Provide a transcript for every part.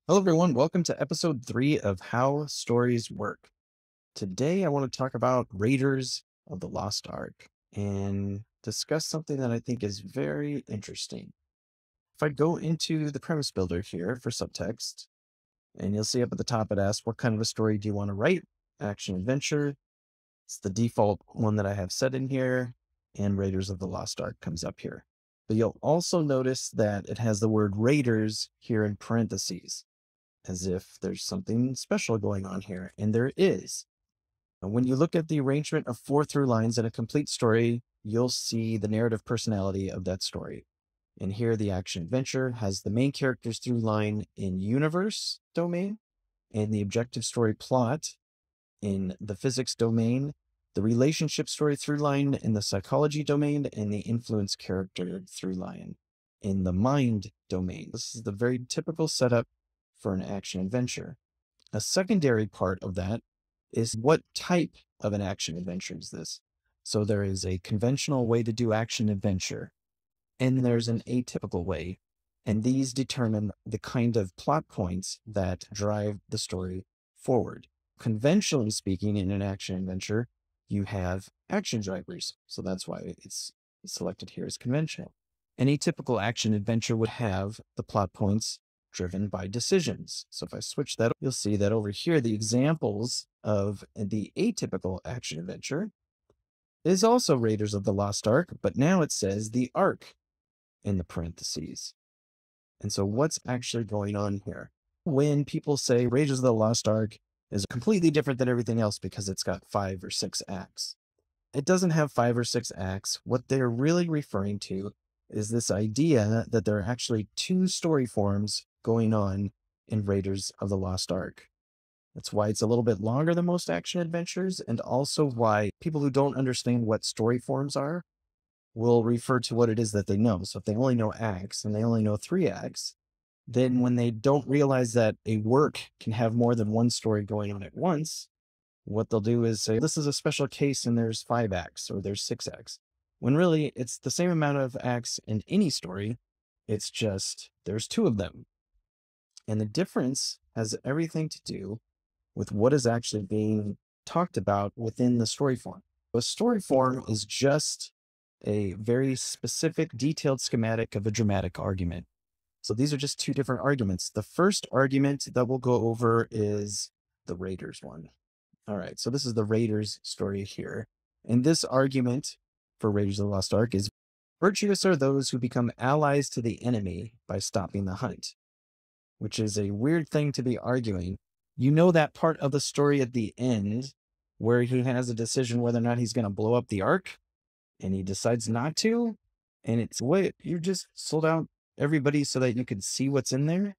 Hello, everyone. Welcome to episode 3 of How Stories Work. Today, I want to talk about Raiders of the Lost Ark and discuss something that I think is very interesting. If I go into the premise builder here for subtext, and you'll see up at the top it asks, what kind of a story do you want to write? Action adventure. It's the default one that I have set in here, and Raiders of the Lost Ark comes up here. But you'll also notice that it has the word Raiders here in parentheses, as if there's something special going on here, and there is. And when you look at the arrangement of 4 through lines in a complete story, you'll see the narrative personality of that story. And here, the action adventure has the main character's through line in universe domain, and the objective story plot in the physics domain, the relationship story through line in the psychology domain, and the influence character through line in the mind domain. This is the very typical setup for an action adventure. A secondary part of that is what type of an action adventure is this? So there is a conventional way to do action adventure, and there's an atypical way. And these determine the kind of plot points that drive the story forward. Conventionally speaking, in an action adventure, you have action drivers. So that's why it's selected here as conventional. An atypical action adventure would have the plot points driven by decisions. So if I switch that, you'll see that over here, the examples of the atypical action adventure is also Raiders of the Lost Ark, but now it says the Ark in the parentheses. And so what's actually going on here? When people say Raiders of the Lost Ark is completely different than everything else because it's got 5 or 6 acts. It doesn't have 5 or 6 acts. What they're really referring to is this idea that there are actually 2 story forms going on in Raiders of the Lost Ark. That's why it's a little bit longer than most action adventures, and also why people who don't understand what story forms are will refer to what it is that they know. So if they only know acts and they only know 3 acts, then when they don't realize that a work can have more than one story going on at once, what they'll do is say, this is a special case and there's 5 acts or there's 6 acts. When really it's the same amount of acts in any story. It's just there's 2 of them. And the difference has everything to do with what is actually being talked about within the story form. A story form is just a very specific, detailed schematic of a dramatic argument. So these are just 2 different arguments. The first argument that we'll go over is the Raiders one. All right, so this is the Raiders story here. And this argument for Raiders of the Lost Ark is virtuous are those who become allies to the enemy by stopping the hunt, which is a weird thing to be arguing. You know that part of the story at the end where he has a decision whether or not he's going to blow up the Ark, and he decides not to. And it's, what, you just sold out everybody so that you could see what's in there?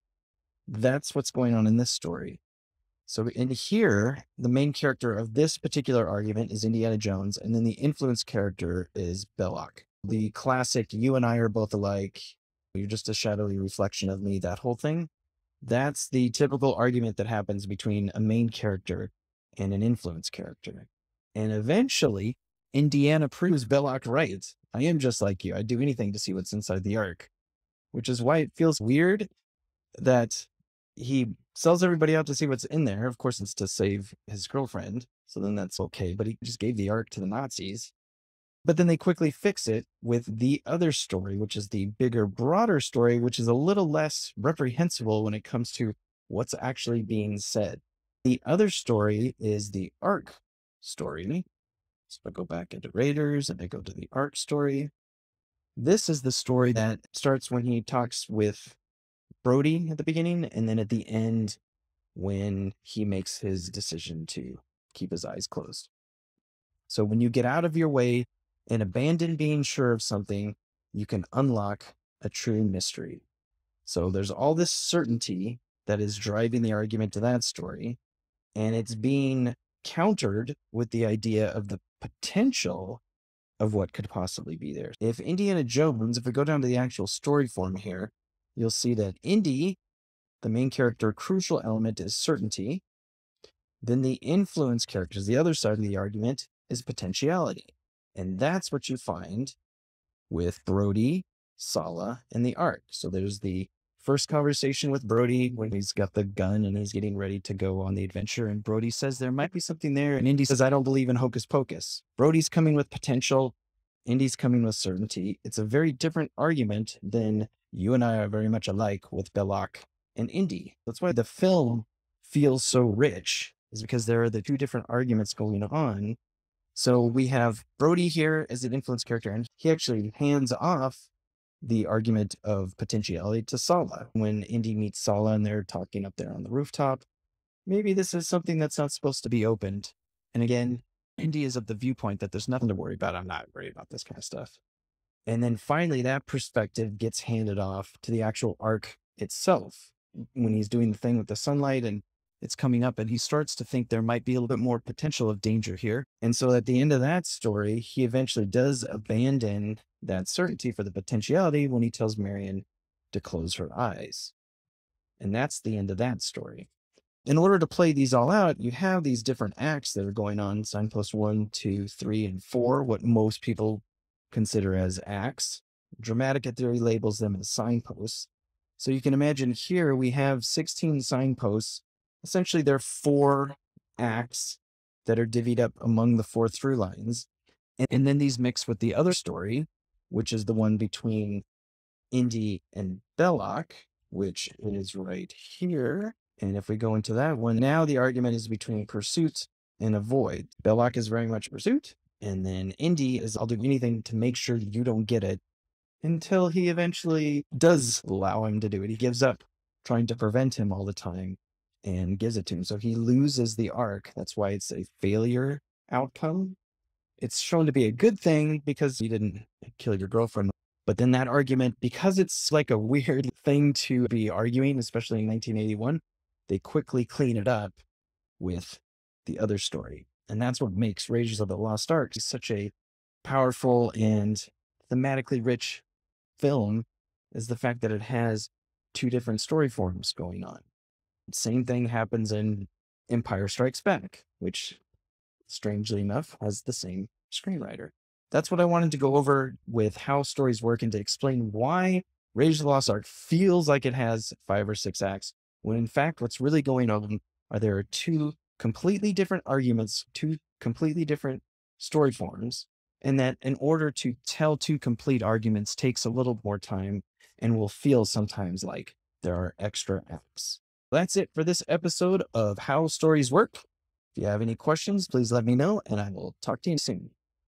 That's what's going on in this story. So in here, the main character of this particular argument is Indiana Jones, and then the influence character is Belloc. The classic, you and I are both alike, you're just a shadowy reflection of me, that whole thing. That's the typical argument that happens between a main character and an influence character. And eventually, Indiana proves Belloc right. I am just like you. I'd do anything to see what's inside the Ark, which is why it feels weird that he sells everybody out to see what's in there. Of course, it's to save his girlfriend, so then that's okay, but he just gave the Ark to the Nazis. But then they quickly fix it with the other story, which is the bigger, broader story, which is a little less reprehensible when it comes to what's actually being said. The other story is the Ark story. So I go back into Raiders and I go to the Ark story. This is the story that starts when he talks with Brody at the beginning, and then at the end when he makes his decision to keep his eyes closed. So when you get out of your way and abandon being sure of something, you can unlock a true mystery. So there's all this certainty that is driving the argument to that story, and it's being countered with the idea of the potential of what could possibly be there. If Indiana Jones, if we go down to the actual story form here, you'll see that Indy, the main character, crucial element is certainty. Then the influence characters, the other side of the argument, is potentiality. And that's what you find with Brody, Sala, and the Ark. So there's the first conversation with Brody when he's got the gun and he's getting ready to go on the adventure. And Brody says there might be something there. And Indy says, I don't believe in hocus pocus. Brody's coming with potential. Indy's coming with certainty. It's a very different argument than you and I are very much alike with Belloc and Indy. That's why the film feels so rich, is because there are the two different arguments going on. So we have Brody here as an influence character, and he actually hands off the argument of potentiality to Sala. When Indy meets Sala and they're talking up there on the rooftop, maybe this is something that's not supposed to be opened. And again, Indy is of the viewpoint that there's nothing to worry about. I'm not worried about this kind of stuff. And then finally, that perspective gets handed off to the actual arc itself when he's doing the thing with the sunlight and it's coming up, and he starts to think there might be a little bit more potential of danger here. And so at the end of that story, he eventually does abandon that certainty for the potentiality when he tells Marion to close her eyes. And that's the end of that story. In order to play these all out, you have these different acts that are going on: signpost 1, 2, 3, and 4, what most people consider as acts. Dramatica theory labels them as signposts. So you can imagine here we have 16 signposts. Essentially, there are 4 acts that are divvied up among the 4 through lines. And then these mix with the other story, which is the one between Indy and Belloc, which is right here. And if we go into that one, now the argument is between pursuit and avoid. Belloc is very much pursuit. And then Indy is, I'll do anything to make sure you don't get it, until he eventually does allow him to do it. He gives up trying to prevent him all the time and gives it to him. So he loses the arc. That's why it's a failure outcome. It's shown to be a good thing because you didn't kill your girlfriend. But then that argument, because it's like a weird thing to be arguing, especially in 1981, they quickly clean it up with the other story. And that's what makes Raiders of the Lost Ark such a powerful and thematically rich film, is the fact that it has 2 different story forms going on. Same thing happens in Empire Strikes Back, which, strangely enough, has the same screenwriter. That's what I wanted to go over with how stories work, and to explain why Raiders of the Lost Ark feels like it has 5 or 6 acts, when in fact what's really going on are there are 2 completely different arguments, 2 completely different story forms, and that in order to tell 2 complete arguments takes a little more time and will feel sometimes like there are extra acts. That's it for this episode of How Stories Work. If you have any questions, please let me know, and I will talk to you soon.